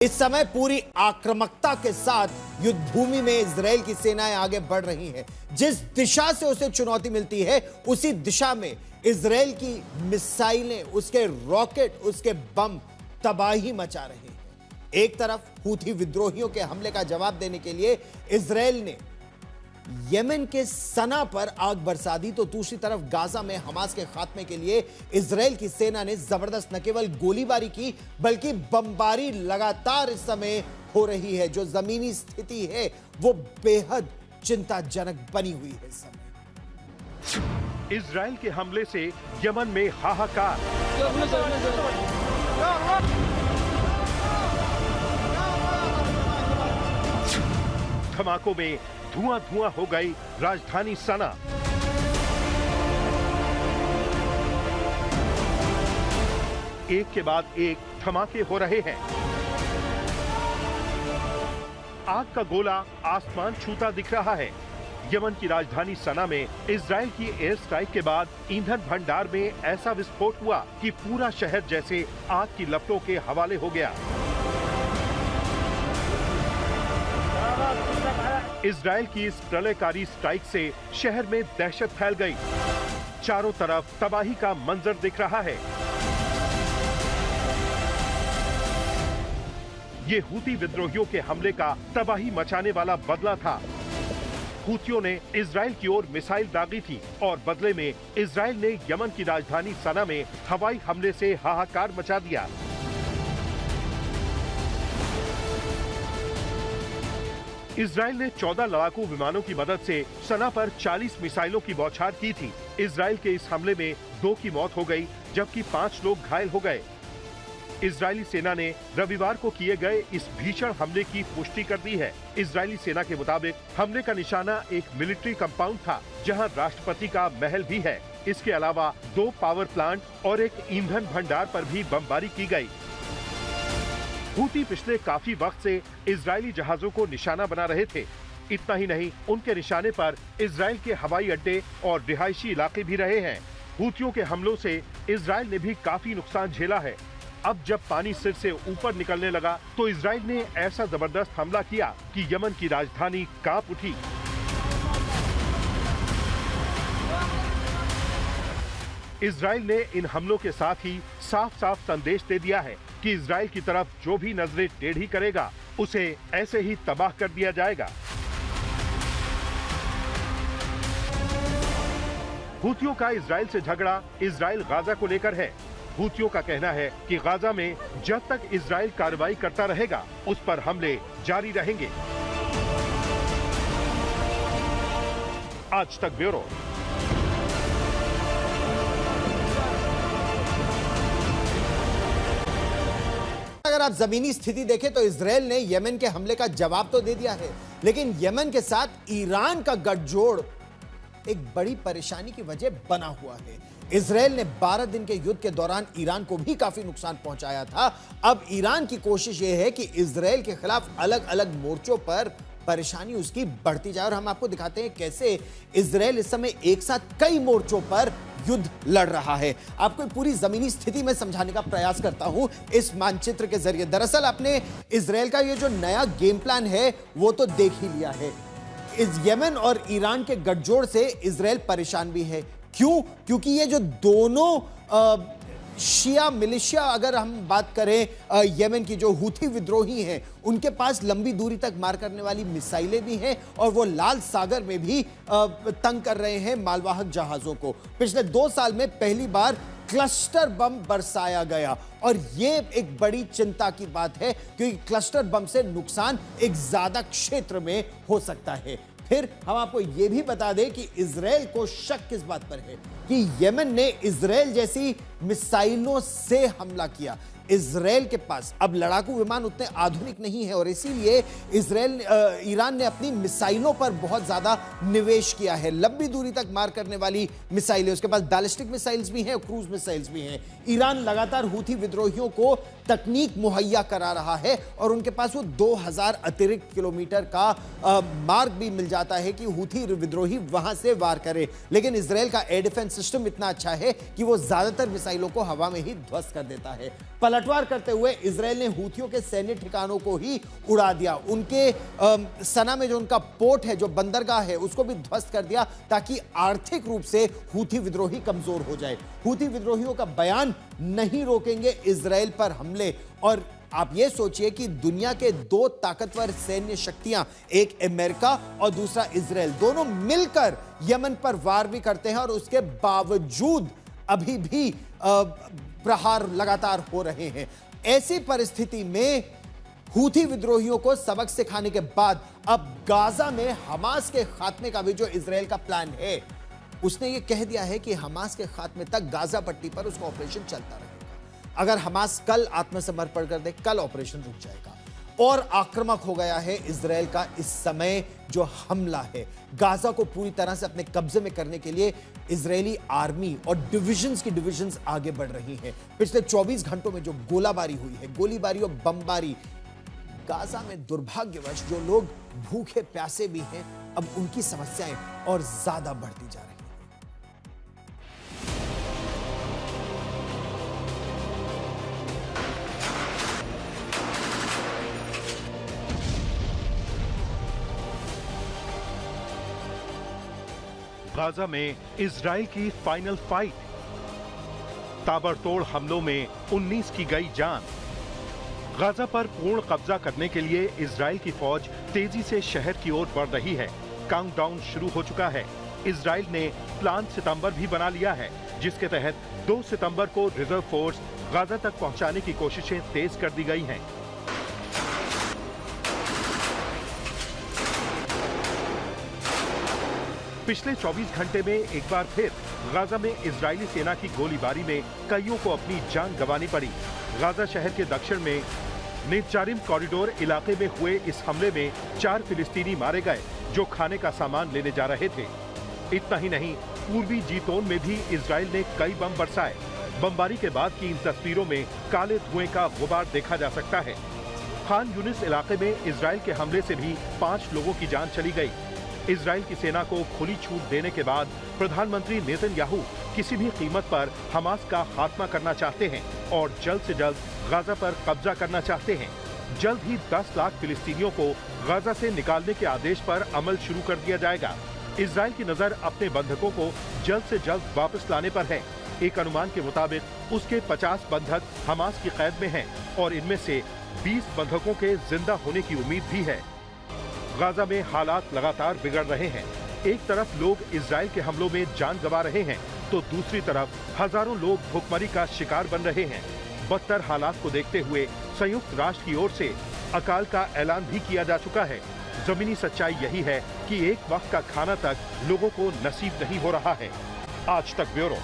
इस समय पूरी आक्रामकता के साथ युद्ध भूमि में इजराइल की सेनाएं आगे बढ़ रही हैं। जिस दिशा से उसे चुनौती मिलती है उसी दिशा में इजराइल की मिसाइलें, उसके रॉकेट, उसके बम तबाही मचा रहे हैं। एक तरफ हूथी विद्रोहियों के हमले का जवाब देने के लिए इजराइल ने यमन के सना पर आग बरसा दी, तो दूसरी तरफ गाजा में हमास के खात्मे के लिए इजराइल की सेना ने जबरदस्त न केवल गोलीबारी की बल्कि बमबारी लगातार इस समय हो रही है। जो जमीनी स्थिति है वो बेहद चिंताजनक बनी हुई है इस समय। इजराइल के हमले से यमन में हाहाकार। धमाकों में धुआं धुआं हो गई राजधानी सना। एक के बाद एक धमाके हो रहे हैं। आग का गोला आसमान छूता दिख रहा है। यमन की राजधानी सना में इजराइल की एयर स्ट्राइक के बाद ईंधन भंडार में ऐसा विस्फोट हुआ कि पूरा शहर जैसे आग की लपटों के हवाले हो गया। इजराइल की इस प्रलयकारी स्ट्राइक से शहर में दहशत फैल गई। चारों तरफ तबाही का मंजर दिख रहा है। ये हूती विद्रोहियों के हमले का तबाही मचाने वाला बदला था। हूतियों ने इजराइल की ओर मिसाइल दागी थी और बदले में इजराइल ने यमन की राजधानी सना में हवाई हमले से हाहाकार मचा दिया। इजराइल ने 14 लड़ाकू विमानों की मदद से सना पर 40 मिसाइलों की बौछार की थी। इजराइल के इस हमले में 2 की मौत हो गई जबकि 5 लोग घायल हो गए। इजरायली सेना ने रविवार को किए गए इस भीषण हमले की पुष्टि कर दी है। इजरायली सेना के मुताबिक हमले का निशाना एक मिलिट्री कंपाउंड था जहां राष्ट्रपति का महल भी है। इसके अलावा 2 पावर प्लांट और एक ईंधन भंडार पर भी बमबारी की गई। हूती पिछले काफी वक्त से इजरायली जहाजों को निशाना बना रहे थे। इतना ही नहीं, उनके निशाने पर इजराइल के हवाई अड्डे और रिहायशी इलाके भी रहे हैं। हूतियों के हमलों से इजराइल ने भी काफी नुकसान झेला है। अब जब पानी सिर से ऊपर निकलने लगा तो इजराइल ने ऐसा जबरदस्त हमला किया कि यमन की राजधानी कांप उठी। इजराइल ने इन हमलों के साथ ही साफ साफ संदेश दे दिया है कि इजराइल की तरफ जो भी नजरें टेढ़ी करेगा उसे ऐसे ही तबाह कर दिया जाएगा। हूतियों का इजराइल से झगड़ा इजराइल गाजा को लेकर है। हूतियों का कहना है कि गाजा में जब तक इजराइल कार्रवाई करता रहेगा उस पर हमले जारी रहेंगे। आज तक ब्यूरो। अगर आप जमीनी स्थिति देखें तो इजराइल ने यमन के हमले का जवाब तो दे दिया है, लेकिन यमन के साथ ईरान का गठजोड़ एक बड़ी परेशानी की वजह बना हुआ है। इजराइल ने 12 दिन के युद्ध के दौरान ईरान को भी काफी नुकसान पहुंचाया था। अब ईरान की कोशिश यह है कि इजराइल के खिलाफ अलग अलग मोर्चों पर परेशानी उसकी बढ़ती जाए, और हम आपको दिखाते हैं कैसे इजराइल इस समय एक साथ कई मोर्चों पर युद्ध लड़ रहा है। आपको पूरी जमीनी स्थिति में समझाने का प्रयास करता हूं इस मानचित्र के जरिए। दरअसल आपने इजराइल का ये जो नया गेम प्लान है वो तो देख ही लिया है। इस यमन और ईरान के गठजोड़ से इजराइल परेशान भी है। क्यों? क्योंकि ये जो दोनों शिया मिलिशिया, अगर हम बात करें यमन की जो हूथी विद्रोही हैं, उनके पास लंबी दूरी तक मार करने वाली मिसाइलें भी हैं और वो लाल सागर में भी तंग कर रहे हैं मालवाहक जहाजों को। पिछले 2 साल में पहली बार क्लस्टर बम बरसाया गया और ये एक बड़ी चिंता की बात है क्योंकि क्लस्टर बम से नुकसान एक ज्यादा क्षेत्र में हो सकता है। फिर हम आपको यह भी बता दें कि इजराइल को शक किस बात पर है कि यमन ने इजराइल जैसी मिसाइलों से हमला किया। इजराइल के पास अब लड़ाकू विमान उतने आधुनिक नहीं है और इसीलिए ईरान ने अपनी मिसाइलों पर बहुत ज्यादा निवेश किया है। लंबी दूरी तक मार करने वाली मिसाइलें, उसके पास बैलिस्टिक मिसाइल्स भी हैं और क्रूज मिसाइल्स भी हैं। ईरान लगातार हूथी विद्रोहियों को तकनीक मुहैया करा रहा है और उनके पास वो 2000 अतिरिक्त किलोमीटर का मार्ग भी मिल जाता है कि हूथी विद्रोही वहां से वार करे। लेकिन इजराइल का एयर डिफेंस सिस्टम इतना अच्छा है कि वो ज्यादातर मिसाइलों को हवा में ही ध्वस्त कर देता है। पलटवार करते हुए इजराइल ने हूथियों के सैन्य ठिकानों को ही उड़ा दिया। उनके सना में जो उनका पोर्ट है, जो बंदरगाह है, उसको भी ध्वस्त कर दिया ताकि आर्थिक रूप से हूथी विद्रोही कमजोर हो जाए। हूथी विद्रोहियों का बयान नहीं रोकेंगे इजराइल पर हमले। और आप यह सोचिए कि दुनिया के दो ताकतवर सैन्य शक्तियां, एक अमेरिका और दूसरा इजराइल, दोनों मिलकर यमन पर वार भी करते हैं और उसके बावजूद अभी भी प्रहार लगातार हो रहे हैं। ऐसी परिस्थिति में हूथी विद्रोहियों को सबक सिखाने के बाद अब गाजा में हमास के खात्मे का भी जो इजराइल का प्लान है, उसने यह कह दिया है कि हमास के खात्मे तक गाजा पट्टी पर उसका ऑपरेशन चलता रहेगा। अगर हमास कल आत्मसमर्पण कर दे, कल ऑपरेशन रुक जाएगा। और आक्रामक हो गया है इजराइल का इस समय जो हमला है। गाजा को पूरी तरह से अपने कब्जे में करने के लिए इजरायली आर्मी और डिविजन्स आगे बढ़ रही हैं। पिछले 24 घंटों में जो गोलाबारी हुई है, गोलीबारी और बमबारी, गाजा में दुर्भाग्यवश जो लोग भूखे प्यासे भी हैं, अब उनकी समस्याएं और ज्यादा बढ़ती जा रही हैं। गाजा में इजराइल की फाइनल फाइट, ताबड़तोड़ हमलों में 19 की गई जान। गाजा पर पूर्ण कब्जा करने के लिए इजराइल की फौज तेजी से शहर की ओर बढ़ रही है। काउंटडाउन शुरू हो चुका है। इजराइल ने प्लान सितंबर भी बना लिया है, जिसके तहत 2 सितंबर को रिजर्व फोर्स गाजा तक पहुंचाने की कोशिशें तेज कर दी गई हैं। पिछले 24 घंटे में एक बार फिर गाजा में इजरायली सेना की गोलीबारी में कईयों को अपनी जान गंवानी पड़ी। गाजा शहर के दक्षिण में नेत्जारिम कॉरिडोर इलाके में हुए इस हमले में 4 फिलिस्तीनी मारे गए, जो खाने का सामान लेने जा रहे थे। इतना ही नहीं, पूर्वी जीतोन में भी इजराइल ने कई बम बरसाए। बमबारी के बाद की इन तस्वीरों में काले धुएं का गुबार देखा जा सकता है। खान यूनिस इलाके में इजराइल के हमले से भी 5 लोगों की जान चली गई। इजराइल की सेना को खुली छूट देने के बाद प्रधानमंत्री नेतन्याहू किसी भी कीमत पर हमास का खात्मा करना चाहते हैं और जल्द से जल्द गाजा पर कब्जा करना चाहते हैं। जल्द ही 10 लाख फिलिस्तीनियों को गाजा से निकालने के आदेश पर अमल शुरू कर दिया जाएगा। इजराइल की नजर अपने बंधकों को जल्द से जल्द वापस लाने पर है। एक अनुमान के मुताबिक उसके 50 बंधक हमास की कैद में हैं और इनमें से 20 बंधकों के जिंदा होने की उम्मीद भी है। गाजा में हालात लगातार बिगड़ रहे हैं। एक तरफ लोग इजराइल के हमलों में जान गंवा रहे हैं, तो दूसरी तरफ हजारों लोग भूखमरी का शिकार बन रहे हैं। बदतर हालात को देखते हुए संयुक्त राष्ट्र की ओर से अकाल का ऐलान भी किया जा चुका है। जमीनी सच्चाई यही है कि एक वक्त का खाना तक लोगों को नसीब नहीं हो रहा है। आज तक ब्यूरो।